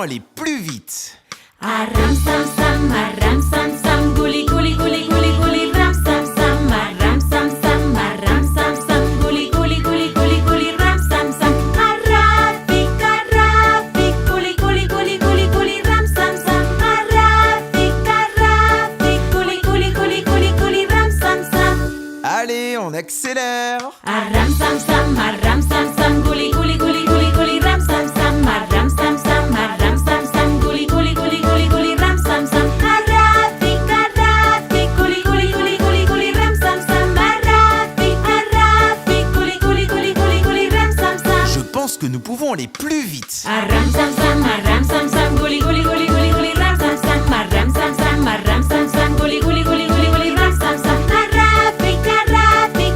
aller plus vite. Ram sam sam, gouli gouli gouli gouli gouli, ram sam sam, ram sam sam, gouli gouli gouli gouli gouli, ram sam sam. Arafik, gouli gouli gouli gouli gouli, ram sam sam. Arafik, gouli gouli gouli gouli gouli, ram sam sam. Allez, on accélère. Ram sam sam, gouli gouli gouli gouli gouli, ram sam sam, ram sam sam, gouli gouli gouli gouli gouli, ram sam sam. Arafik, gouli gouli gouli gouli gouli, ram sam sam. Arafik, gouli gouli gouli gouli gouli, ram sam sam. Je pense que nous pouvons aller plus vite. Ram sam sam, gouli gouli gouli gouli gouli, ram sam sam. Ram sam sam, gouli gouli gouli gouli gouli, ram sam sam. Arafik,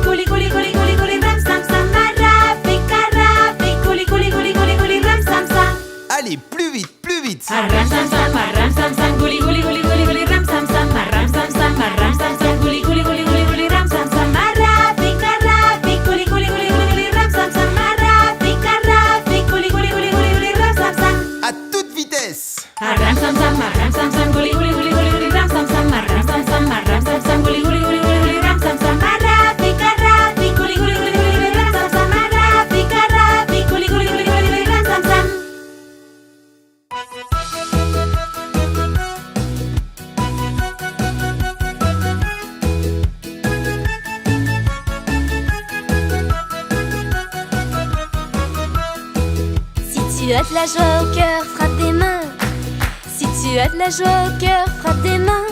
gouli gouli gouli gouli gouli, ram sam sam. Arafik, gouli gouli gouli gouli gouli, ram sam sam. Allez, plus vite, plus vite. Ram sam sam, gouli gouli gouli gouli gouli, ram sam sam. Ram sam sam, gouli gouli gouli gouli gouli, ram sam sam. Arafik, gouli gouli gouli gouli gouli, ram sam sam. Arafik, gouli gouli gouli gouli gouli, ram sam sam. À toute vitesse. Ram sam sam, gouli gouli gouli gouli gouli, ram sam sam. Ram sam sam, gouli gouli gouli gouli gouli, ram sam sam. Arafik, gouli gouli gouli gouli gouli, ram sam sam. Arafik, gouli gouli gouli gouli gouli, ram sam sam. Si tu as de la joie au cœur, frappe des mains. Si tu as de la joie au cœur, frappe des mains.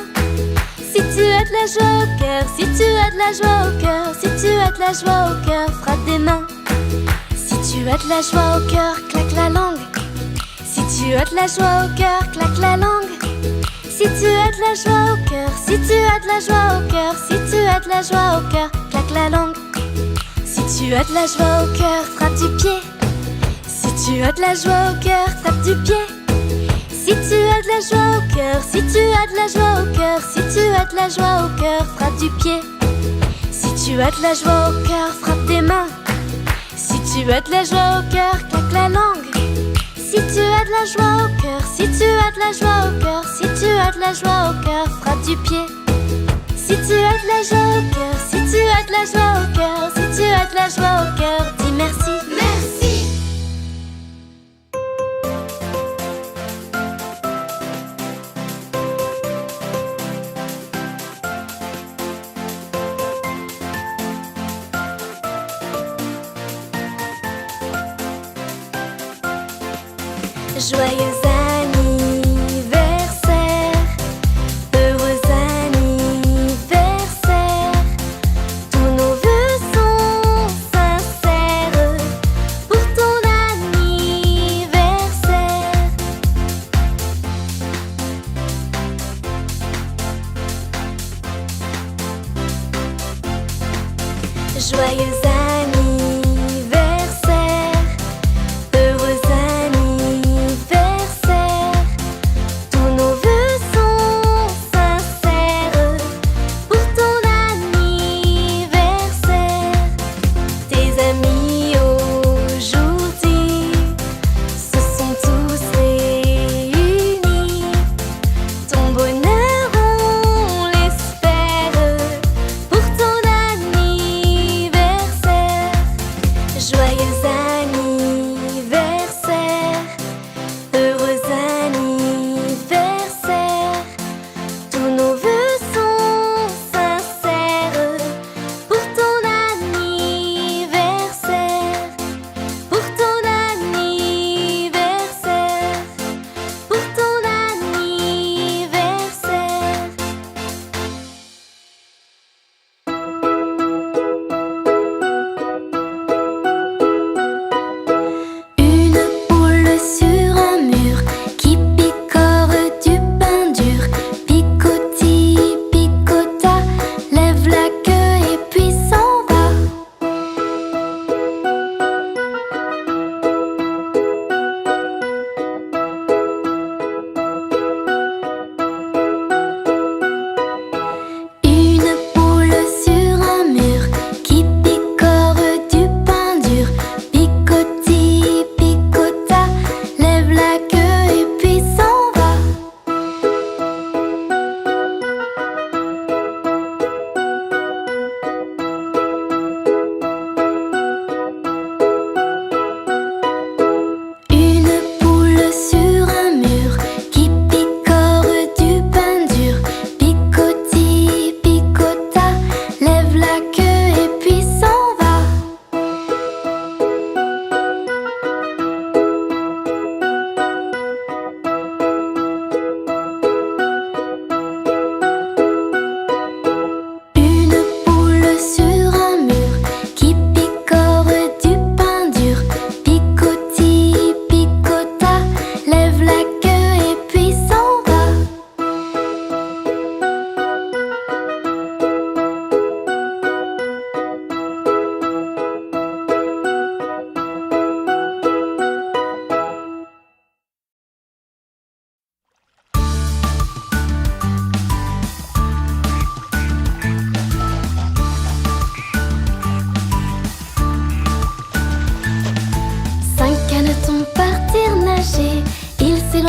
Si tu as de la joie au cœur, si tu as de la joie au cœur, si tu as de la joie au cœur, frappe des mains. Si tu as de la joie au cœur, claque la langue. Si tu as de la joie au cœur, claque la langue. Si tu as de la joie au cœur, si tu as de la joie au cœur, si tu as de la joie au cœur, claque la langue. Si tu as de la joie au cœur, frappe du pied. Si tu as de la joie au cœur, tape du pied. Si tu as de la joie au cœur, si tu as de la joie au cœur, si tu as de la joie au cœur, frappe du pied. Si tu as de la joie au cœur, frappe des mains. Si tu as de la joie au cœur, claque la langue. Si tu as de la joie au cœur, si tu as de la joie au cœur, si tu as de la joie au cœur, frappe du pied. Si tu as de la joie au cœur, si tu as de la joie au cœur, si tu as de la joie au cœur, dis merci. Merci. Joyeux anniversaire, heureux anniversaire. Tous nos vœux sont sincères pour ton anniversaire. Joyeux anniversaire, heureux anniversaire.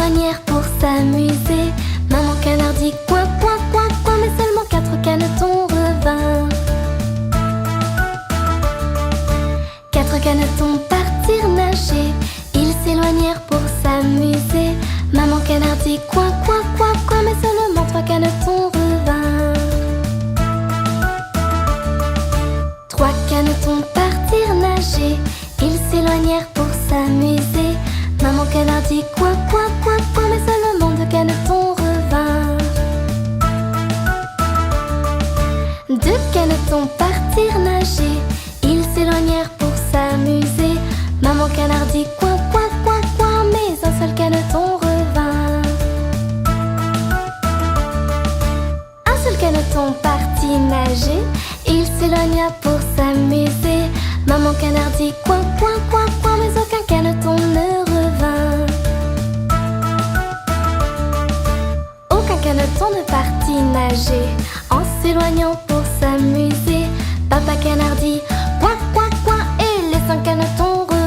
s'éloignèrent pour s'amuser. Maman canard dit coin, coin, coin, coin, mais seulement 4 canetons revinrent. 4 canetons partirent nager. Ils s'éloignèrent pour s'amuser. Maman canard dit coin, coin, coin, coin, mais seulement 3 canetons revinrent. 3 canetons partirent nager. Ils s'éloignèrent pour s'amuser. Maman canard dit coin, coin, coin, coin, mais seulement 2 canetons revinrent. 2 canetons partirent nager. Ils s'éloignèrent pour s'amuser. Maman canard dit coin, coin, coin, coin, mais un seul caneton revint. Un seul caneton partit nager. Il s'éloigna pour s'amuser. Maman canard dit coin, coin, coin, coin, mais aucun caneton ne revint. Aucun caneton ne partit nager. En s'éloignant pour s'amuser, Papa canard dit coin, coin, coin, et les 5 canetons revinrent.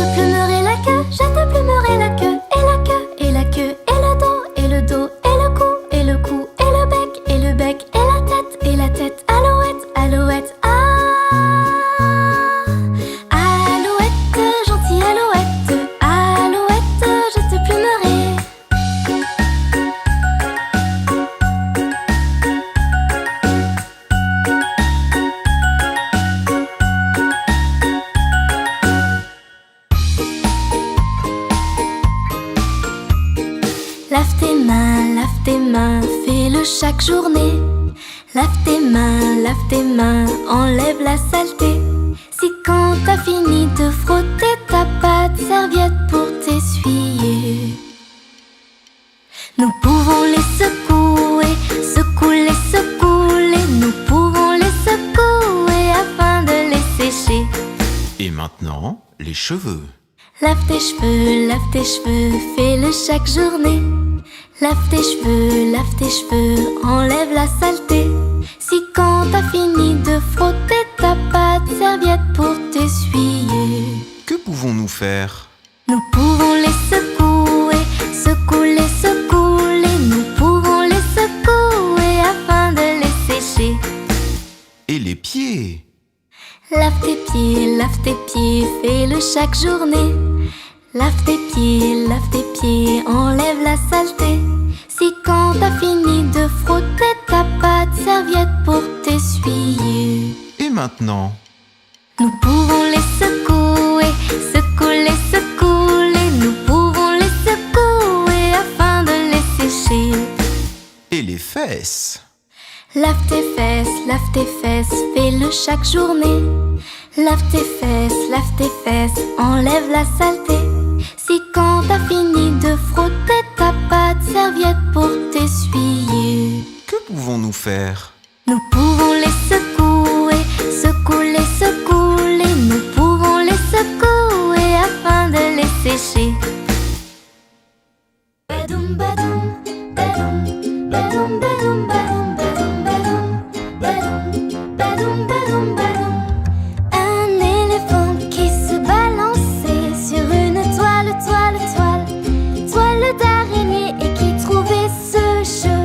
te plumerai la queue, je te plumerai la queue. Et la queue, et la queue, et le dos, et le dos, et le cou, et le cou, et le bec, et le bec, et la tête, et la tête. Alouette, alouette, alouette, gentille alouette, alouette, je te plumerai. Lave tes mains, fais-le chaque journée. Lave tes mains, enlève la saleté. Si quand t'as fini de frotter, t'as pas de serviette pour t'essuyer, nous pouvons les secouer, secouer, secouer. Nous pouvons les secouer afin de les sécher. Et maintenant, les cheveux. Lave tes cheveux, fais-le chaque journée. Lave tes cheveux, enlève la saleté. Si quand t'as fini de frotter, t'as pas de serviette pour t'essuyer, Que pouvons-nous faire? nous pouvons les secouer, secouer, secouer. Nous pouvons les secouer afin de les sécher. Et les pieds? Lave tes pieds, fais-le chaque journée. Lave tes pieds, enlève la saleté. Si quand t'as fini de frotter, t'as pas de serviette pour t'essuyer, Et maintenant? nous pouvons les secouer, secouer, secouer. Nous pouvons les secouer afin de les sécher. Et les fesses? Lave tes fesses, fais-le chaque journée. Lave tes fesses, enlève la saleté. Si quand t'as fini de frotter, t'as pas de serviette pour t'essuyer, Que pouvons-nous faire? nous pouvons les secouer, secouer, secouer. Nous pouvons les secouer afin de les sécher. Badoum, badoum, badoum, badoum, badoum, badoum, badoum, badoum, badoum, badoum, badoum. Un éléphant qui se balançait sur une toile, toile, toile, toile d'araignée, et qui trouvait ce jeu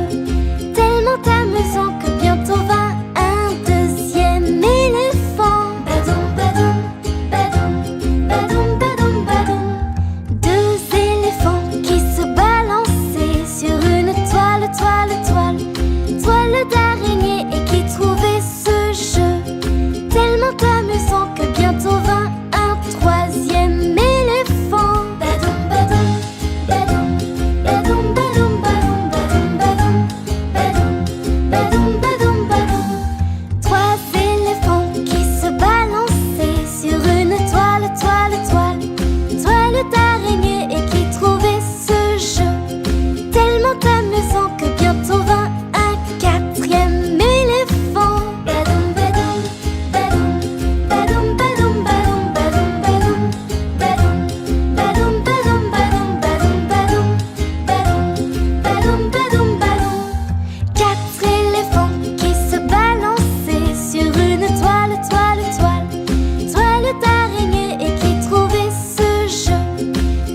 tellement amusant que bientôt vint un deuxième éléphant. Badoum, badoum, badoum, badoum, badoum, badoum. Deux éléphants qui se balançaient sur une toile, toile, toile, toile d'araignée, et qui trouvaient ce jeu tellement amusant que bientôt vint un troisième éléphant. Badoum, badoum, badoum, badoum, badoum, badoum, badoum, badoum, badoum, badoum, badoum. Trois éléphants qui se balançaient sur une toile, toile, toile, toile d'araignée, et qui trouvaient ce jeu tellement amusant que bientôt vint un quatrième éléphant. Badoum, badoum, badoum, badoum, badoum, badoum, badoum, badoum, badoum, badoum, badoum, badoum, badoum, badoum, badoum, badoum. Quatre éléphants qui se balançaient sur une toile, toile, toile, toile d'araignée, et qui trouvaient ce jeu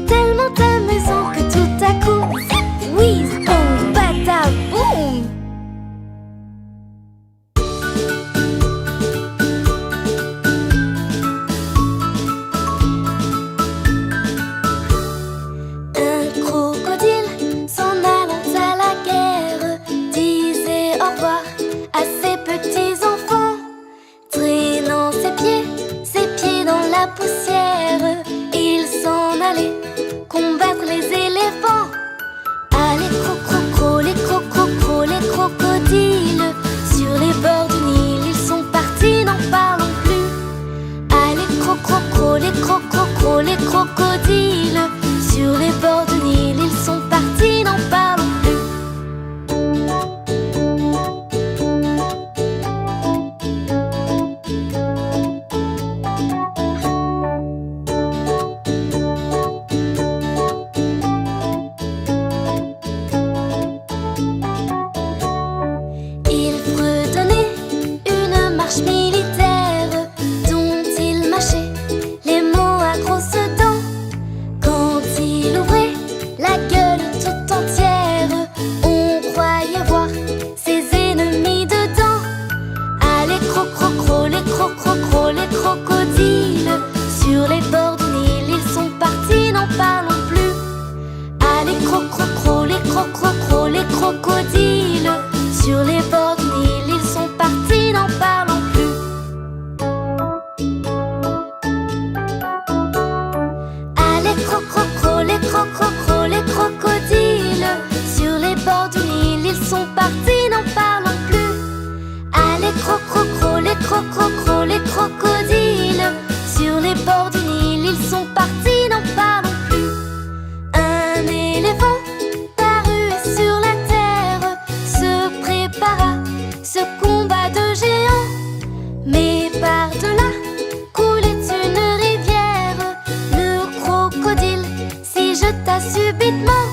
tellement amusant que tout à coup, zip, whiz, boum, badaboum. Un crocodile, s'en allant à la guerre, disait au revoir à ses petits enfants, traînant ses pieds dans la poussière. Il s'en allait combattre les éléphants. Allez, crocro, les crocro, les crocodiles, sur les bords du Nil, ils sont partis, n'en parlons plus. Allez, crocro, les crocro, les crocodiles, sur les bords du Nil, ils sont partis, n'en parlons plus. Il fredonnait une marche militaire dont il mâchait les mots à grosses dents. s'arrêta subitement.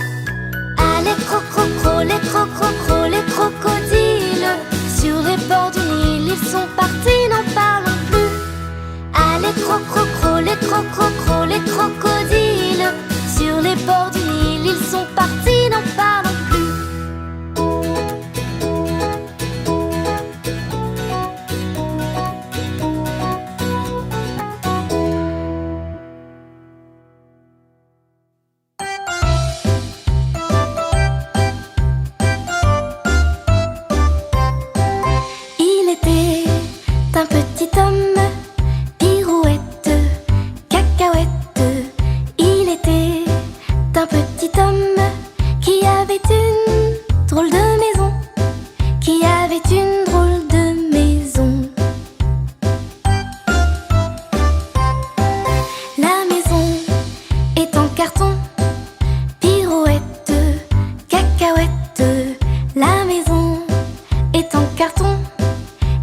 Ah, les les crocodiles, sur les bords du Nil, ils sont partis, n'en parlons plus. Ah, les crocodiles, sur les bords du Nil, ils sont partis, n'en parlons plus. Il était un petit homme, pirouette, cacahuète. Il était un petit homme qui avait une drôle de maison, qui avait une drôle de maison. La maison est en carton, pirouette, cacahuète. La maison est en carton.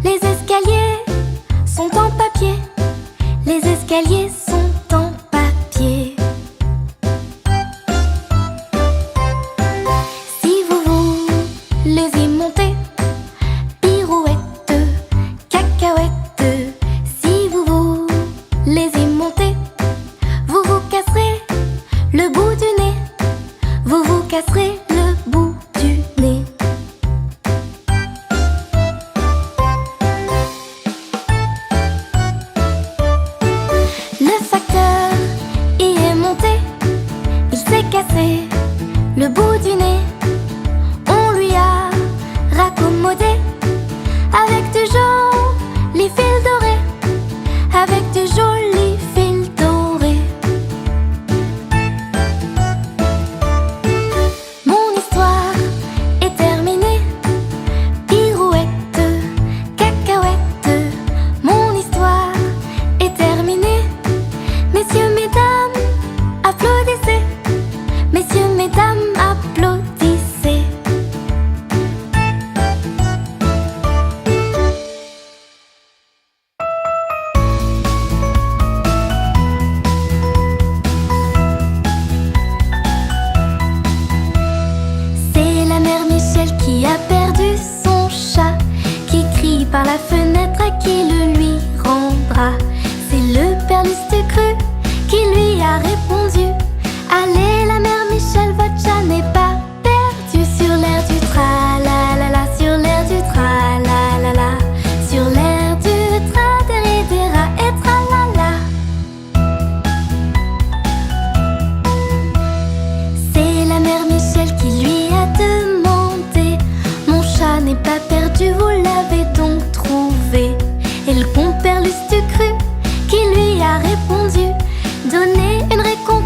Les escaliers sont en papier. Les escaliers sont en papier. Si vous les y montez, pirouette, cacahuète. Si vous les y montez, vous vous casserez le bout du nez. Vous vous casserez le bout du nez. Le facteur y est monté, il s'est cassé le bout du nez. On lui a raccommodé avec du joli fil doré, avec du joli fil doré. Mon histoire est terminée, pirouette, cacahuète. Mon histoire est terminée. Messieurs, mesdames, applaudissez. Messieurs, mesdames, applaudissez. C'est la mère Michel qui a perdu son chat, qui crie par la fenêtre à qui le lui rendra. C'est le père Lustucru qui lui a répondu: allez, la mère Michel, votre chat n'est pas perdu. Sur l'air du tra-la-la-la, sur l'air du tra-la-la-la, sur l'air du tra-déri-déra et tra-la-la. C'est la mère Michel qui lui a demandé: mon chat n'est pas perdu, vous l'avez donc trouvé? Et le compère Lustucru qui lui a répondu: donnez une récompense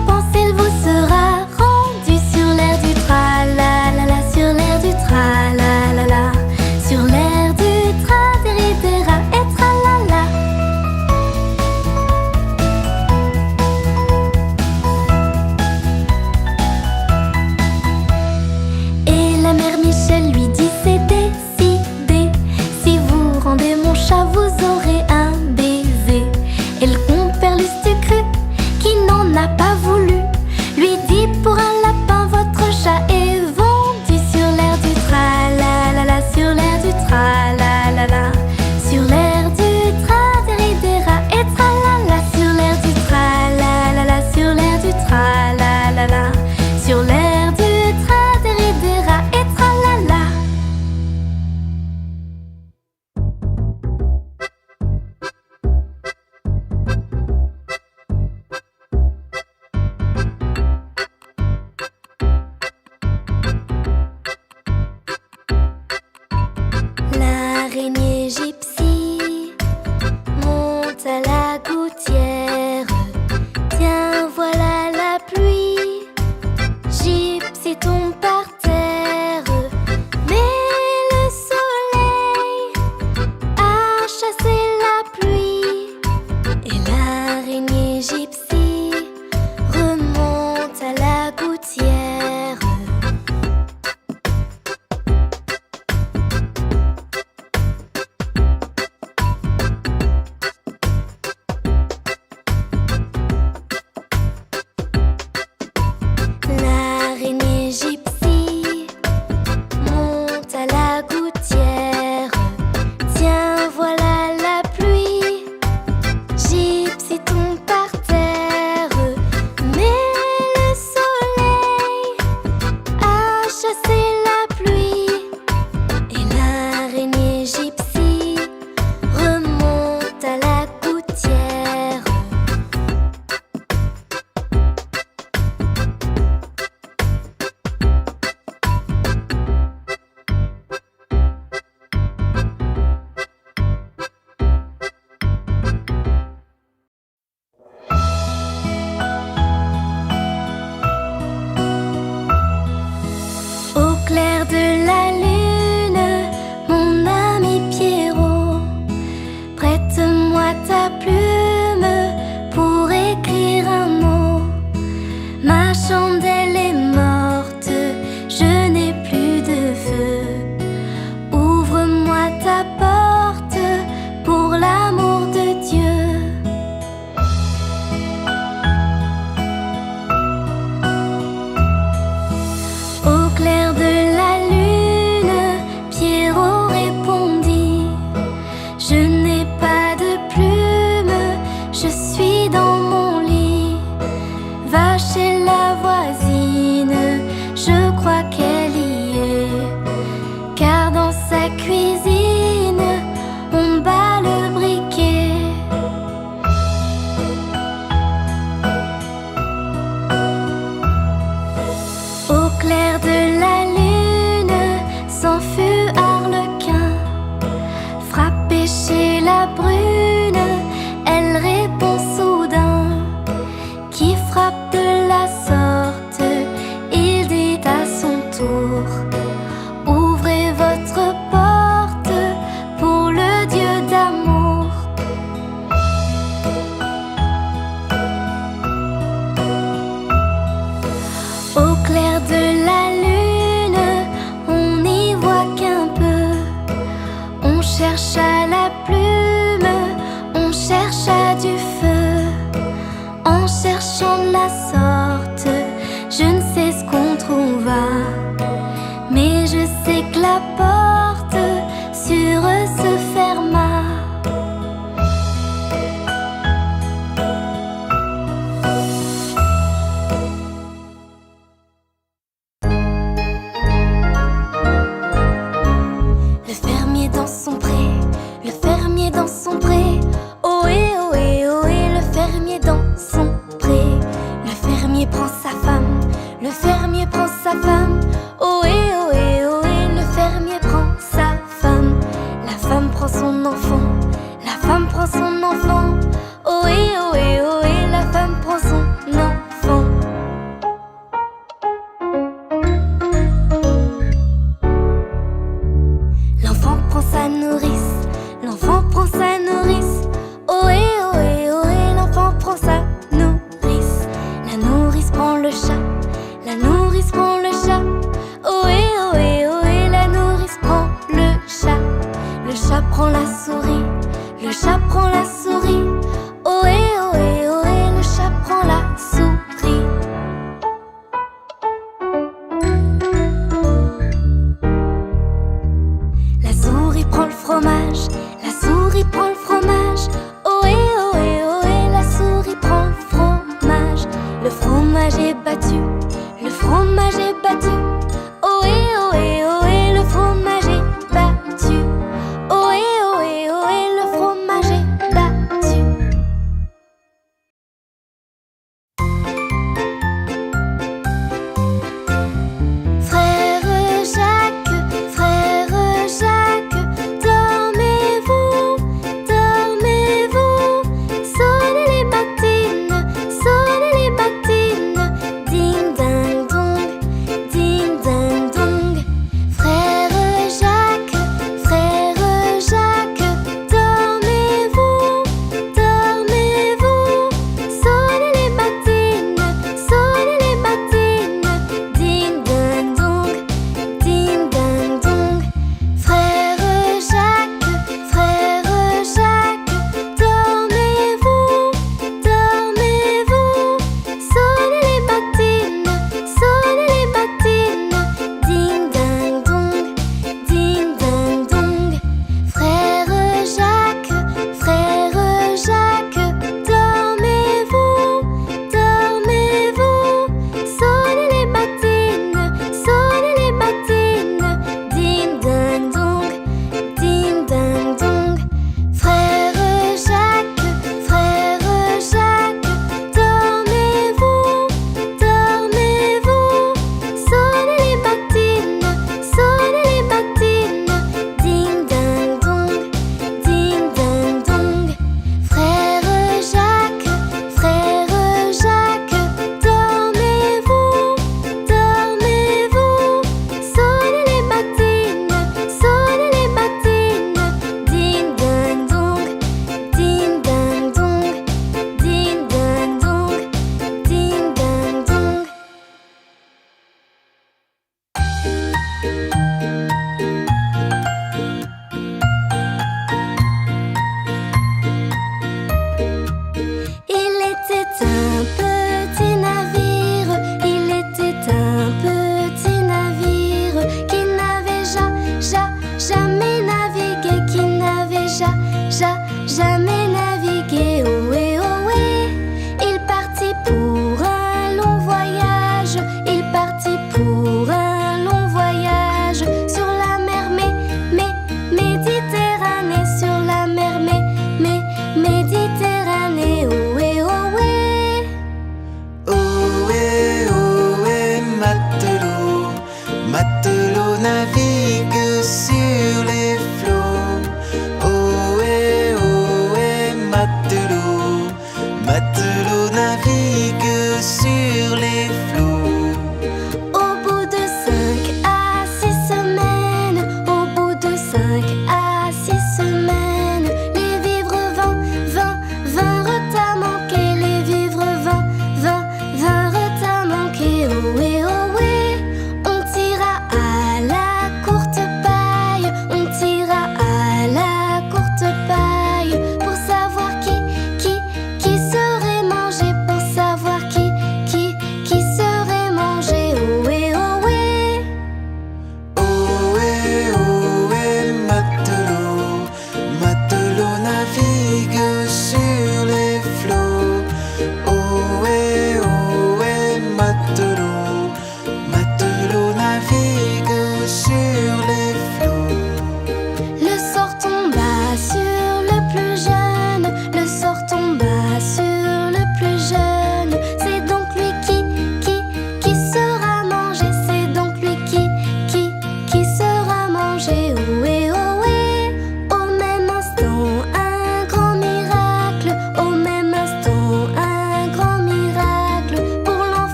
clair de la lune, s'en fut Arlequin. Frappé chez la brune, elle répond soudain. Qui frappe de la sorte, il dit à son tour. Ouvrez votre porte pour le Dieu d'amour. Au clair de la lune, on n'y voit qu'un peu. On cherche à la plume, on cherche à du feu. En cherchant de la sorte, je ne sais ce qu'on trouva. Mais je sais que la porte sur eux se ferma. Le fermier dans son pré, le fermier dans son pré. Ohé, ohé, ohé, le fermier dans son pré. Le fermier prend sa femme, le fermier prend sa femme. Ohé, ohé, ohé, le fermier prend sa femme. La femme prend son enfant, la femme prend son enfant. Ohé, ohé, ohé, la femme prend son enfant. L'enfant prend sa nourrice, l'enfant prend sa nourrice. Ohé, ohé, ohé, l'enfant prend sa nourrice. La nourrice prend le chat, la nourrice prend le chat. Ohé, ohé, ohé, la nourrice prend le chat. Le chat prend la souris, le chat prend la souris. Ohé, ohé, ohé, le chat prend la souris. La souris prend le fromage, la souris prend le fromage. Ohé, ohé, ohé, la souris prend le fromage. Le fromage est battu, le fromage est battu. Ohé, ohé, ohé, le fromage est battu. Ohé, ohé, ohé, le fromage est battu. Frère Jacques, dormez-vous, dormez-vous. Sonnez les matines, ding ding dong, ding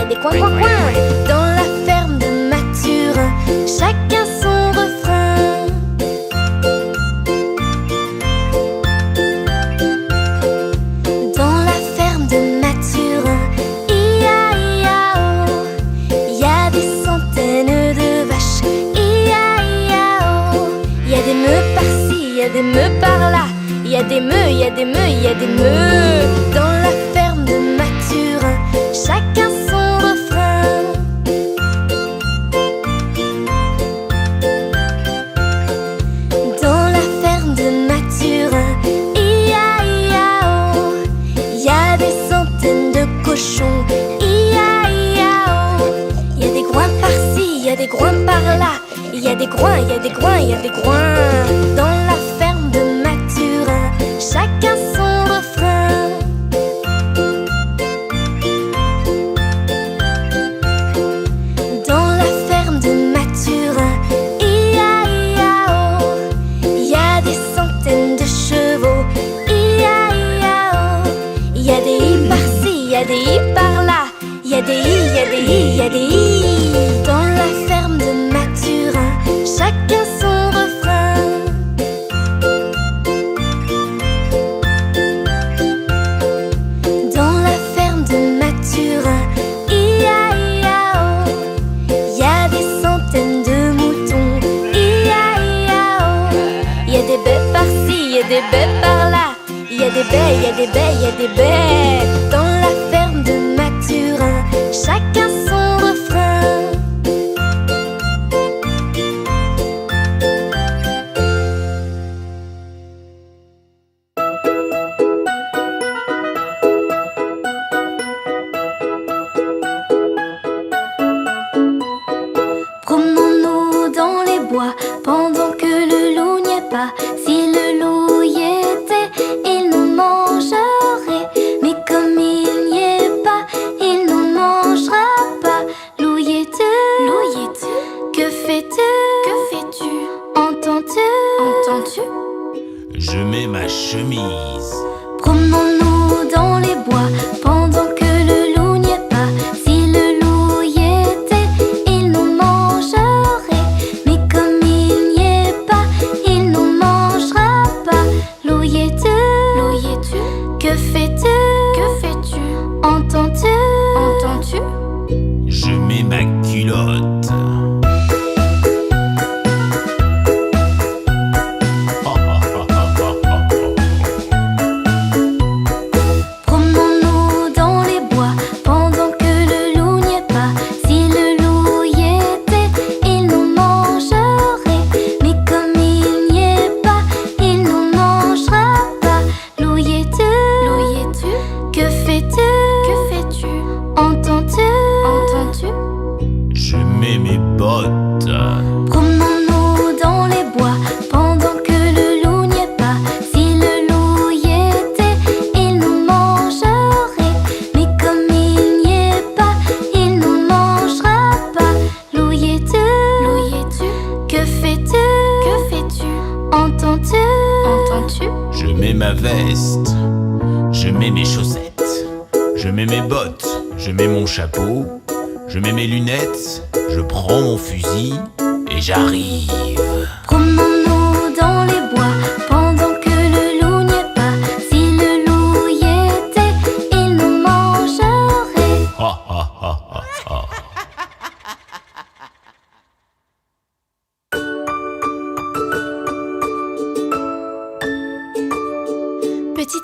a des coins. Dans la ferme de Mathurin, chacun son refrain. Dans la ferme de Mathurin, ia-ia-oh, y a des centaines de vaches, ia-ia-oh. Y a des meux par-ci, y a des meux par-là, y a des meux, y a des meux, y a des meux. Dans la ferme de Mathurin, chacun son refrain. Dans la ferme de Mathurin, ia-ia-oh, y a des centaines de cochons, ia-ia-oh. Y a des groins par-ci, y a des groins par-là, y a des groins, y a des groins, y a des groins. Dans la ferme de Mathurin, chacun son refrain. Dans la ferme de Mathurin, ia-ia-oh, y a des centaines de chevaux, ia-ia-oh. Y a des i par-ci, y a des i par-là, y a des i, y a des i, y a des i. Dans la ferme de Mathurin, chacun son refrain. Dans la ferme de Mathurin, ia-ia-oh, y a des centaines de moutons, ia-ia-oh. Y a des baies par-ci, y a des baies par-là, y a des baies, y a des baies, y a des baies. Dans la ferme de Mathurin, chacun son refrain. Promenons-nous dans les bois pendant que le loup n'y est pas. Si le loup y était, il nous mangerait. Mais comme il n'y est pas, il nous mangera pas. Loup y es-tu? Loup y es-tu? Que fais-tu? Que fais-tu? Entends-tu? Entends-tu? Je mets ma chemise. Promenons-nous dans les bois pendant que le loup n'y est pas. Si le loup y était, il nous mangerait. Mais comme il n'y est pas, il nous mangera pas. Loup y es-tu? Loup y es-tu? Que fais-tu? Que fais-tu? Entends-tu? Entends-tu? Je mets ma culotte. Promenons-nous dans les bois pendant que le loup n'y est pas. Si le loup y était, il nous mangerait. Mais comme il n'y est pas, il nous mangera pas. Loup y es-tu? Loup y es-tu? Que fais-tu? Que fais-tu? Entends-tu? Entends-tu? Je mets mes bottes. Promenons-nous dans les bois pendant que le loup n'y est pas. Si le loup y était, il nous mangerait. Mais comme il n'y est pas, il nous mangera pas. Loup y es-tu? Loup y es-tu? Que fais-tu? Que fais-tu? Entends-tu? Entends-tu? Je mets ma veste. Je mets mes chaussettes. Je mets mes bottes. Je mets mon chapeau. Je mets mes lunettes. Je prends mon fusil et j'arrive. Promenons-nous dans les bois pendant que le loup n'y est pas. Si le loup y était, il nous mangerait. Ha ha ha ha ha. Petit